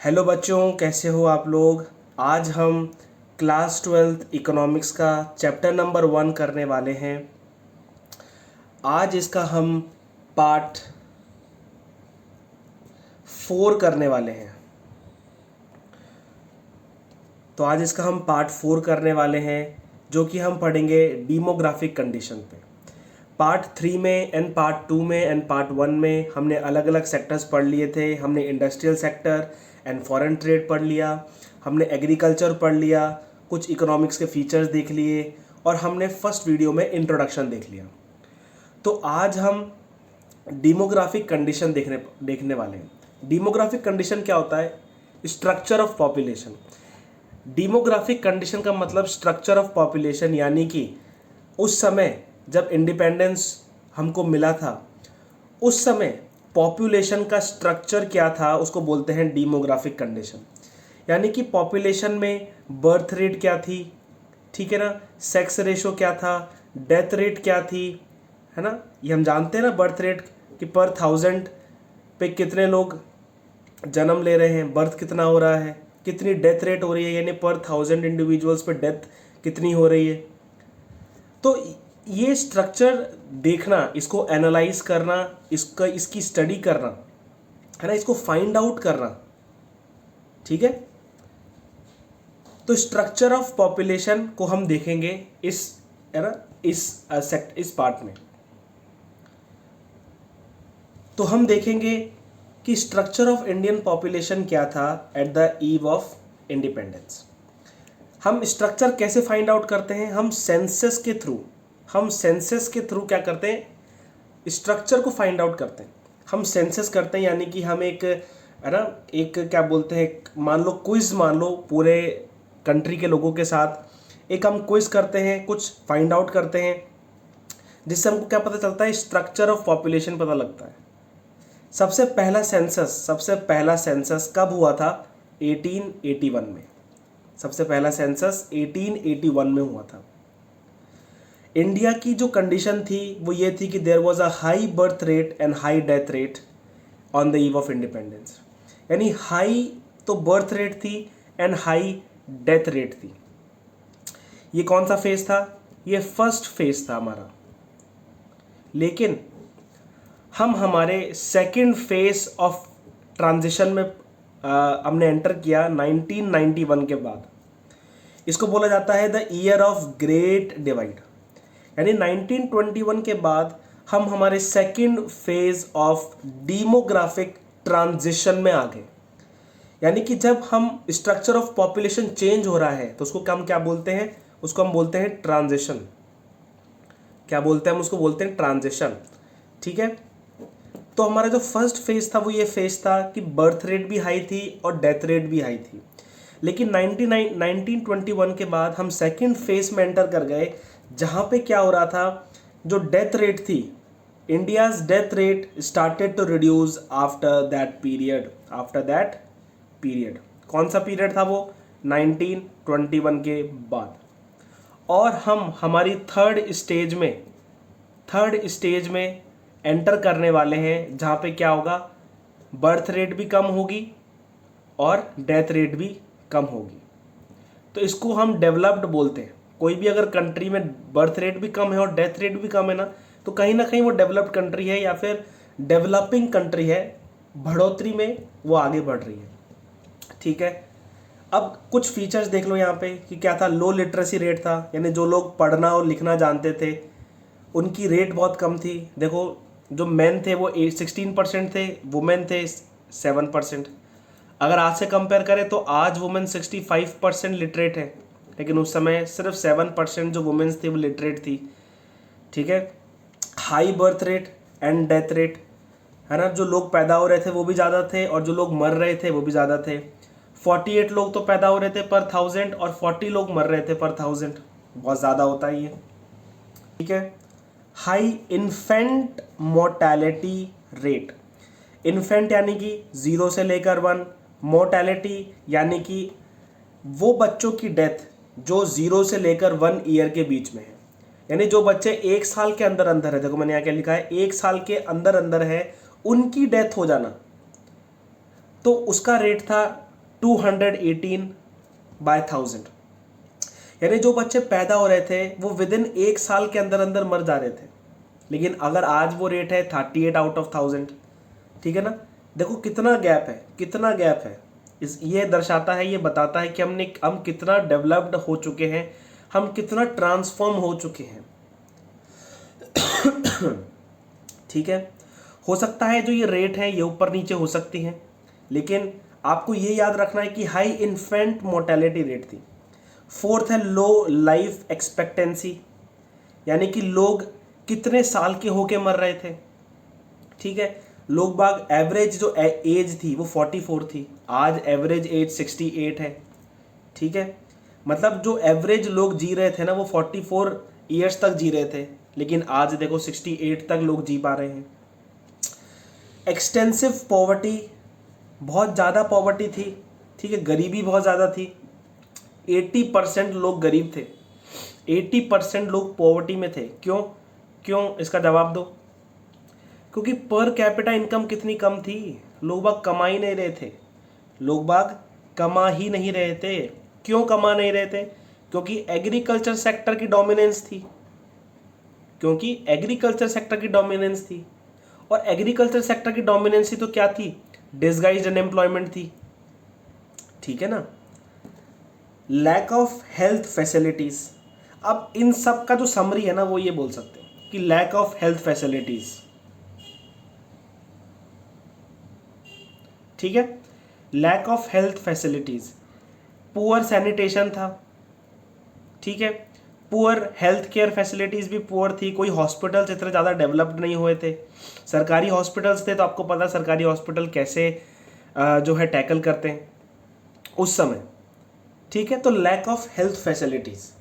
Hello बच्चों, कैसे हो आप लोग। आज हम क्लास 12th इकोनॉमिक्स का चैप्टर नंबर 1 करने वाले हैं। आज इसका हम पार्ट 4 करने वाले हैं। तो आज इसका हम पार्ट 4 करने वाले हैं, जो कि हम पढ़ेंगे डेमोग्राफिक कंडीशन पे। पार्ट 3 में एंड पार्ट 2 में एंड पार्ट 1 में हमने अलग अलग सेक्टर्स पढ़ लिए थे। हमने industrial sector and foreign trade पढ़ लिया, हमने एग्रीकल्चर पढ़ लिया, कुछ इकोनॉमिक्स के फीचर्स देख लिए और हमने फर्स्ट वीडियो में इंट्रोडक्शन देख लिया। तो आज हम डेमोग्राफिक कंडीशन देखने वाले हैं। डेमोग्राफिक कंडीशन क्या होता है? Structure of population. Demographic condition का मतलब स्ट्रक्चर ऑफ पॉपुलेशन, यानी कि उस समय जब इंडिपेंडेंस हमको मिला था उस समय पॉपुलेशन का स्ट्रक्चर क्या था, उसको बोलते हैं डेमोग्राफिक कंडीशन। यानी कि पॉपुलेशन में बर्थ रेट क्या थी, ठीक है ना, सेक्स रेशो क्या था, डेथ रेट क्या थी, है ना। ये हम जानते हैं ना, बर्थ रेट कि पर 1000 पे कितने लोग जन्म ले रहे हैं, बर्थ कितना हो रहा है, कितनी डेथ रेट हो रही है, यानी पर 1000 इंडिविजुअल्स पे डेथ कितनी हो रही है। तो ये स्ट्रक्चर देखना, इसको एनालाइज करना, इसकी स्टडी करना, है ना, इसको फाइंड आउट करना, ठीक है। तो स्ट्रक्चर ऑफ पॉपुलेशन को हम देखेंगे इस, है ना, इस पार्ट में। तो हम देखेंगे कि स्ट्रक्चर ऑफ इंडियन पॉपुलेशन क्या था at the eve of independence. हम स्ट्रक्चर कैसे फाइंड आउट करते हैं? हम सेंसस के थ्रू क्या करते हैं? स्ट्रक्चर को फाइंड आउट करते हैं। हम सेंसस करते हैं, यानी कि हम एक, है ना, एक क्या बोलते हैं, मान लो क्विज, मान लो पूरे कंट्री के लोगों के साथ एक हम क्विज करते हैं, कुछ फाइंड आउट करते हैं, जिससे हमको क्या पता चलता है? स्ट्रक्चर ऑफ पॉपुलेशन पता लगता है। सबसे पहला सेंसस कब हुआ था? 1881 में। सबसे पहला सेंसस 1881 में हुआ था। इंडिया की जो कंडीशन थी वो ये थी कि there was a high birth rate and high death rate on the eve of independence. यानी हाई तो बर्थ रेट थी एंड हाई डेथ रेट थी। ये कौन सा फेज था? ये फर्स्ट फेज था हमारा। लेकिन हम हमारे सेकंड फेज ऑफ ट्रांजिशन में हमने एंटर किया 1991 के बाद। इसको बोला जाता है the year of great divide. यानी 1921 के बाद हम हमारे second phase of demographic transition में आ गए। यानी कि जब हम स्ट्रक्चर ऑफ पॉपुलेशन चेंज हो रहा है तो उसको हम क्या बोलते हैं? उसको हम बोलते हैं ट्रांजिशन। क्या बोलते हैं हम? उसको बोलते हैं ट्रांजिशन, ठीक है। तो हमारा जो फर्स्ट फेज था वो ये फेज था कि बर्थ रेट भी हाई थी और डेथ रेट भी हाई थी। लेकिन 1921 के बाद हम सेकंड फेज में एंटर कर गए, जहाँ पे क्या हो रहा था? जो डेथ रेट थी, India's death rate started to reduce after that period. कौन सा पीरियड था वो? 1921 के बाद। और हम हमारी थर्ड स्टेज में एंटर करने वाले हैं, जहाँ पे क्या होगा? बर्थ रेट भी कम होगी और डेथ रेट भी कम होगी। तो इसको हम डेवलप्ड बोलते हैं। कोई भी अगर कंट्री में बर्थ रेट भी कम है और डेथ रेट भी कम है ना कहीं वो डेवलप्ड कंट्री है या फिर डेवलपिंग कंट्री है। बढ़ोतरी में वो आगे बढ़ रही है, ठीक है। अब कुछ फीचर्स देख लो यहाँ पे कि क्या था। लो लिटरेसी रेट था, यानी जो लोग पढ़ना और लिखना जानते थे उनकी रेट बहुत कम थी। देखो, जो मेन थे वो 16% थे, वुमेन थे 7%। अगर आज से कंपेयर करें तो आज वुमेन 65% लिटरेट है, लेकिन उस समय सिर्फ 7% जो वुमेन्स थी वो लिटरेट थी, ठीक है। High birth rate and death rate, है ना, जो लोग पैदा हो रहे थे वो भी ज़्यादा थे और जो लोग मर रहे थे वो भी ज़्यादा थे। 48 लोग तो पैदा हो रहे थे पर 1000 और 40 लोग मर रहे थे पर 1000। बहुत ज़्यादा होता है ये, ठीक है। High infant mortality rate. Infant यानी कि 0 से लेकर 1, मोर्टैलिटी यानी कि वो बच्चों की डेथ जो 0 से लेकर 1 ईयर के बीच में है। यानी जो बच्चे 1 साल के अंदर है, देखो मैंने यहाँ क्या लिखा है, 1 साल के अंदर है, उनकी डेथ हो जाना, तो उसका रेट था 218/1000। यानी जो बच्चे पैदा हो रहे थे वो विद इन 1 साल के अंदर अंदर मर जा रहे थे। लेकिन अगर आज वो रेट है 38/1000, ठीक है ना। देखो कितना गैप है, कितना गैप है। ये दर्शाता है, ये बताता है कि हम कितना डेवलप्ड हो चुके हैं, हम कितना ट्रांसफॉर्म हो चुके हैं। ठीक है, हो सकता है जो ये रेट है ये ऊपर नीचे हो सकती हैं, लेकिन आपको ये याद रखना है कि हाई इन्फेंट मोर्टेलिटी रेट थी। फोर्थ है लो लाइफ एक्सपेक्टेंसी, यानी कि लोग कितने साल के होके मर रहे थे। ठीक है, लोग बाग एवरेज जो एज थी वो 44 थी, आज एवरेज एज 68 है। ठीक है, मतलब जो एवरेज लोग जी रहे थे ना वो 44 ईयर्स तक जी रहे थे, लेकिन आज देखो 68 तक लोग जी पा रहे हैं। एक्सटेंसिव पॉवर्टी, बहुत ज़्यादा पॉवर्टी थी। ठीक है, गरीबी बहुत ज़्यादा थी। 80% लोग गरीब थे, 80% लोग पॉवर्टी में थे। क्यों क्यों इसका जवाब दो। क्योंकि पर कैपिटा इनकम कितनी कम थी, लोग बाग कमा ही नहीं रहे थे, लोग बाग कमा ही नहीं रहे थे। क्यों कमा नहीं रहे थे? क्योंकि एग्रीकल्चर सेक्टर की डोमिनेंस थी, क्योंकि एग्रीकल्चर सेक्टर की डोमिनेंस थी। और एग्रीकल्चर सेक्टर की डोमिनेंस थी तो क्या थी? डिसगाइज्ड अनएम्प्लॉयमेंट थी। ठीक है ना। लैक ऑफ हेल्थ फैसिलिटीज, अब इन सब का जो समरी है ना वो ये बोल सकते हैं कि लैक ऑफ हेल्थ फैसिलिटीज। ठीक है, lack of health facilities, poor sanitation था। ठीक है, पुअर हेल्थ केयर फैसिलिटीज भी पुअर थी, कोई हॉस्पिटल्स इतने ज़्यादा डेवलप्ड नहीं हुए थे। सरकारी हॉस्पिटल्स थे तो आपको पता सरकारी हॉस्पिटल कैसे जो है टैकल करते हैं उस समय। ठीक है, तो लैक ऑफ हेल्थ फैसिलिटीज।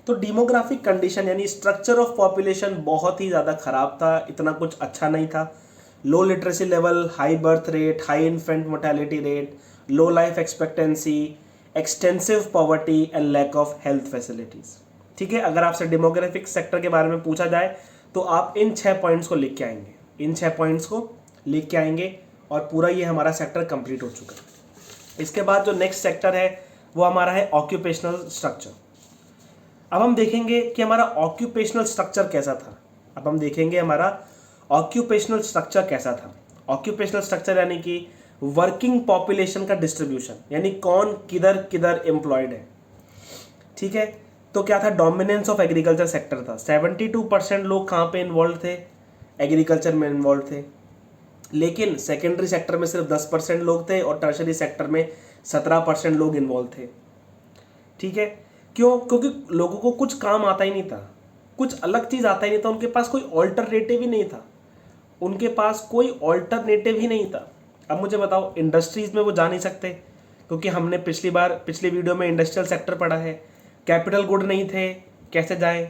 तो डेमोग्राफिक कंडीशन यानी स्ट्रक्चर ऑफ पॉपुलेशन बहुत ही ज़्यादा खराब था, इतना कुछ अच्छा नहीं था। Low literacy level, high birth rate, high infant mortality rate, low life expectancy, extensive poverty and lack of health facilities. ठीक है, अगर आपसे डेमोग्राफिक सेक्टर के बारे में पूछा जाए तो आप इन 6 पॉइंट्स को लिख के आएंगे, इन 6 पॉइंट्स को लिख के आएंगे और पूरा ये हमारा सेक्टर कंप्लीट हो चुका है। इसके बाद जो नेक्स्ट सेक्टर है वो हमारा है ऑक्यूपेशनल स्ट्रक्चर। अब हम देखेंगे कि हमारा ऑक्यूपेशनल स्ट्रक्चर कैसा था। अब हम देखेंगे हमारा ऑक्यूपेशनल स्ट्रक्चर कैसा था। ऑक्यूपेशनल स्ट्रक्चर यानी कि वर्किंग पॉपुलेशन का डिस्ट्रीब्यूशन, यानी कौन किधर किधर एम्प्लॉयड है। ठीक है, तो क्या था? डोमिनेंस ऑफ एग्रीकल्चर सेक्टर था। 72% लोग कहाँ पे इन्वॉल्व थे? एग्रीकल्चर में इन्वॉल्व थे। लेकिन सेकेंडरी सेक्टर में सिर्फ 10% लोग थे और टर्शरी सेक्टर में 17% लोग इन्वॉल्व थे। ठीक है, क्यों? क्योंकि लोगों को कुछ काम आता ही नहीं था, कुछ अलग चीज़ आता ही नहीं था, उनके पास कोई ऑल्टरनेटिव ही नहीं था, उनके पास कोई ऑल्टरनेटिव ही नहीं था। अब मुझे बताओ, इंडस्ट्रीज़ में वो जा नहीं सकते क्योंकि हमने पिछली वीडियो में इंडस्ट्रियल सेक्टर पढ़ा है। कैपिटल गुड नहीं थे, कैसे जाएं?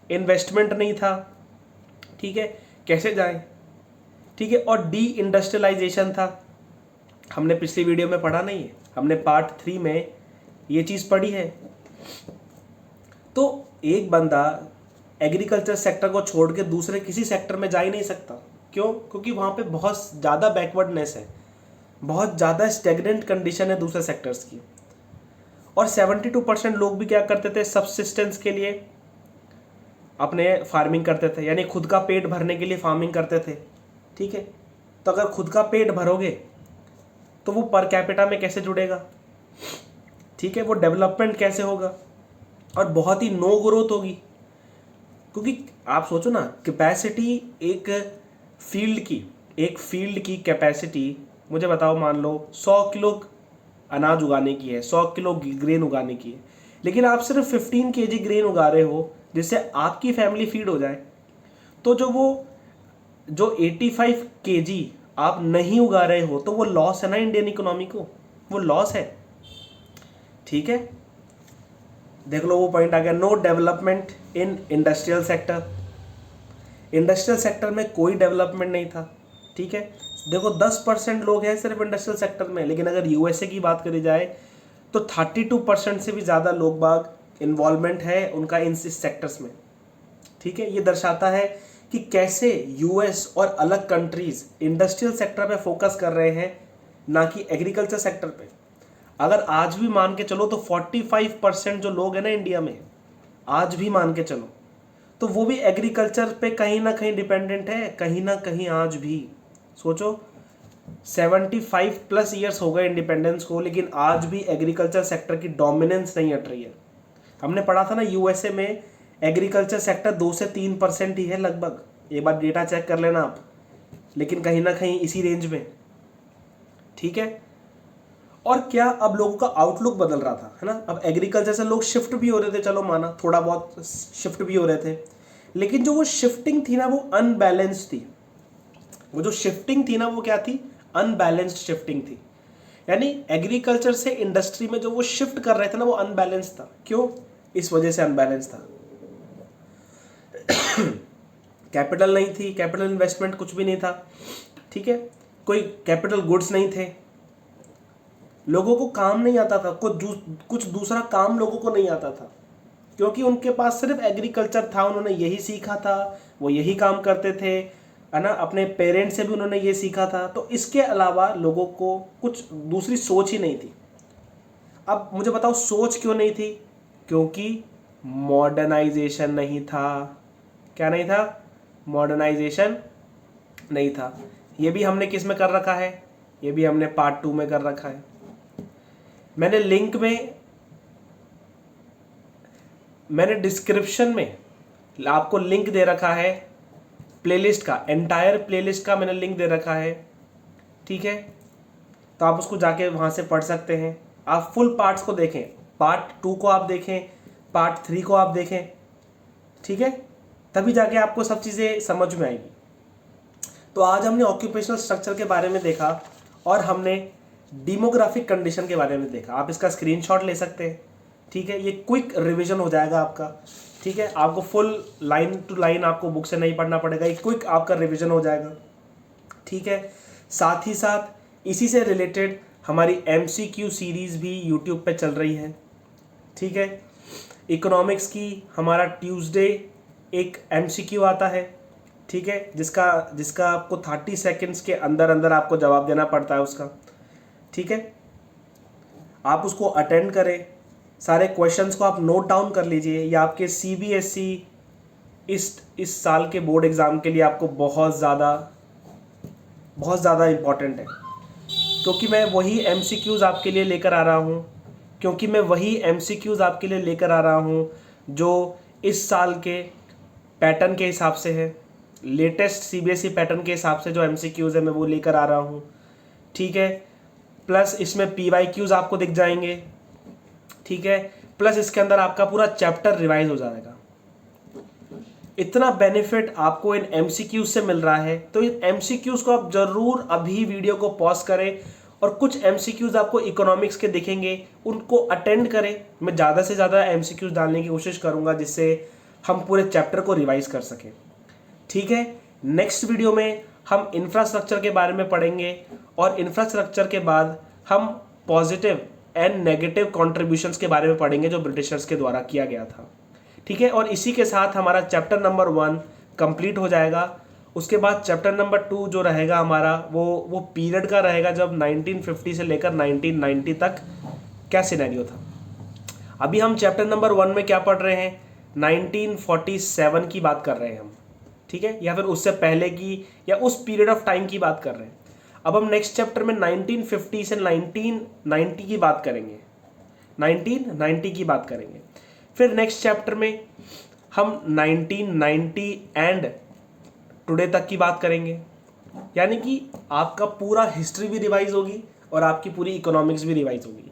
इन्वेस्टमेंट नहीं था, ठीक है, कैसे जाएं? ठीक है, और डी इंडस्ट्रियलाइजेशन था, हमने पिछली वीडियो में पढ़ा नहीं है, हमने पार्ट 3 में ये चीज़ पढ़ी है। तो एक बंदा एग्रीकल्चर सेक्टर को छोड़ के दूसरे किसी सेक्टर में जा ही नहीं सकता। क्यों? क्योंकि वहाँ पे बहुत ज़्यादा बैकवर्डनेस है, बहुत ज़्यादा स्टेगनेंट कंडीशन है दूसरे सेक्टर्स की। और 72% लोग भी क्या करते थे? सब्सिस्टेंस के लिए अपने फार्मिंग करते थे, यानी खुद का पेट भरने के लिए फार्मिंग करते थे। ठीक है, तो अगर खुद का पेट भरोगे तो वो पर कैपिटा में कैसे जुड़ेगा? ठीक है, वो डेवलपमेंट कैसे होगा? और बहुत ही नो ग्रोथ होगी। क्योंकि आप सोचो ना, कैपेसिटी एक फील्ड की कैपेसिटी, मुझे बताओ, मान लो 100 किलो अनाज उगाने की है, 100 किलो ग्रेन उगाने की है, लेकिन आप सिर्फ 15 केजी ग्रेन उगा रहे हो जिससे आपकी फैमिली फीड हो जाए, तो जो 85 केजी आप नहीं उगा रहे हो तो वो लॉस है ना इंडियन इकोनॉमी को, वो लॉस है। ठीक है, देख लो वो पॉइंट आ गया। No development in industrial sector, industrial sector में कोई डेवलपमेंट नहीं था। ठीक है, देखो 10% लोग हैं सिर्फ इंडस्ट्रियल सेक्टर में, लेकिन अगर यूएसए की बात करी जाए तो 32% से भी ज़्यादा लोग बाग इन्वॉल्वमेंट है उनका इन सेक्टर्स में। ठीक है, ये दर्शाता है कि कैसे यूएस और अलग कंट्रीज इंडस्ट्रियल सेक्टर पे फोकस कर रहे हैं, ना कि एग्रीकल्चर सेक्टर पे। अगर आज भी मान के चलो तो 45% जो लोग हैं ना इंडिया में, आज भी मान के चलो, तो वो भी एग्रीकल्चर पे कहीं ना कहीं डिपेंडेंट है, कहीं ना कहीं आज भी। सोचो 75+ ईयर्स हो गए इंडिपेंडेंस को, लेकिन आज भी एग्रीकल्चर सेक्टर की डोमिनेंस नहीं हट रही है। हमने पढ़ा था ना यूएसए में एग्रीकल्चर सेक्टर 2 से 3% ही है लगभग, एक बार डेटा चेक कर लेना आप, लेकिन कहीं ना कहीं इसी रेंज में। ठीक है, और क्या अब लोगों का आउटलुक बदल रहा था, है ना। अब एग्रीकल्चर से लोग शिफ्ट भी हो रहे थे, चलो माना थोड़ा बहुत शिफ्ट भी हो रहे थे, लेकिन जो वो शिफ्टिंग थी ना वो अनबैलेंस्ड थी। वो जो शिफ्टिंग थी ना वो क्या थी, अनबैलेंस्ड शिफ्टिंग थी। यानी एग्रीकल्चर से इंडस्ट्री में जो वो शिफ्ट कर रहे थे ना वो अनबैलेंस था। क्यों? इस वजह से अनबैलेंस था, कैपिटल नहीं थी, कैपिटल इन्वेस्टमेंट कुछ भी नहीं था। ठीक है, कोई कैपिटल गुड्स नहीं थे, लोगों को काम नहीं आता था, कुछ दूसरा काम लोगों को नहीं आता था, क्योंकि उनके पास सिर्फ एग्रीकल्चर था, उन्होंने यही सीखा था, वो यही काम करते थे, है ना। अपने पेरेंट्स से भी उन्होंने ये सीखा था, तो इसके अलावा लोगों को कुछ दूसरी सोच ही नहीं थी। अब मुझे बताओ सोच क्यों नहीं थी? क्योंकि मॉडर्नाइजेशन नहीं था। क्या नहीं था? मॉडर्नाइजेशन नहीं था। ये भी हमने किस में कर रखा है? ये भी हमने पार्ट 2 में कर रखा है। मैंने डिस्क्रिप्शन में आपको लिंक दे रखा है प्लेलिस्ट का, एंटायर प्लेलिस्ट का मैंने लिंक दे रखा है। ठीक है, तो आप उसको जाके वहाँ से पढ़ सकते हैं। आप फुल पार्ट्स को देखें, पार्ट 2 को आप देखें, पार्ट 3 को आप देखें। ठीक है, तभी जाके आपको सब चीज़ें समझ में आएगी। तो आज हमने ऑक्यूपेशनल स्ट्रक्चर के बारे में देखा और हमने डेमोग्राफिक कंडीशन के बारे में देखा। आप इसका स्क्रीनशॉट ले सकते हैं। ठीक है, ये क्विक रिवीजन हो जाएगा आपका। ठीक है, आपको फुल लाइन टू लाइन आपको बुक से नहीं पढ़ना पड़ेगा, ये क्विक आपका रिवीजन हो जाएगा। ठीक है, साथ ही साथ इसी से रिलेटेड हमारी MCQ सीरीज़ भी यूट्यूब पे चल रही है। ठीक है, इकोनॉमिक्स की हमारा ट्यूसडे एक MCQ आता है। ठीक है, जिसका आपको 30 सेकेंड्स के अंदर अंदर आपको जवाब देना पड़ता है उसका। ठीक है, आप उसको अटेंड करें, सारे क्वेश्चंस को आप नोट डाउन कर लीजिए। ये आपके CBSE इस साल के बोर्ड एग्ज़ाम के लिए आपको बहुत ज़्यादा इम्पॉर्टेंट है, क्योंकि मैं वही MCQs आपके लिए लेकर आ रहा हूँ जो इस साल के पैटर्न के हिसाब से है, लेटेस्ट CBSE पैटर्न के हिसाब से जो MCQs है मैं वो लेकर आ रहा हूँ। ठीक है, प्लस इसमें PYQs आपको दिख जाएंगे। ठीक है, प्लस इसके अंदर आपका पूरा चैप्टर रिवाइज हो जाएगा। इतना बेनिफिट आपको इन MCQs से मिल रहा है, तो इन MCQs को आप ज़रूर अभी वीडियो को पॉज करें और कुछ MCQs आपको इकोनॉमिक्स के दिखेंगे, उनको अटेंड करें। मैं ज़्यादा से ज़्यादा MCQs डालने की कोशिश करूँगा जिससे हम पूरे चैप्टर को रिवाइज कर सकें। ठीक है, नेक्स्ट वीडियो में हम इंफ्रास्ट्रक्चर के बारे में पढ़ेंगे और इंफ्रास्ट्रक्चर के बाद हम पॉजिटिव एंड नेगेटिव कॉन्ट्रीब्यूशंस के बारे में पढ़ेंगे जो ब्रिटिशर्स के द्वारा किया गया था। ठीक है, और इसी के साथ हमारा चैप्टर नंबर 1 कंप्लीट हो जाएगा। उसके बाद चैप्टर नंबर 2 जो रहेगा हमारा वो पीरियड का रहेगा जब 1950 से लेकर 1990 तक क्या सिनेरियो था। अभी हम चैप्टर नंबर 1 में क्या पढ़ रहे हैं, 1947 की बात कर रहे हैं हम। ठीक है, या फिर उससे पहले की या उस पीरियड ऑफ टाइम की बात कर रहे हैं। अब हम नेक्स्ट चैप्टर में 1950 से 1990 की बात करेंगे, 1990 की बात करेंगे। फिर नेक्स्ट चैप्टर में हम 1990 एंड टुडे तक की बात करेंगे। यानी कि आपका पूरा हिस्ट्री भी रिवाइज होगी और आपकी पूरी इकोनॉमिक्स भी रिवाइज होगी।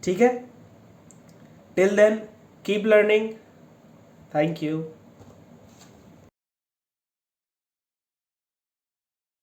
ठीक है, till then keep learning. Thank you.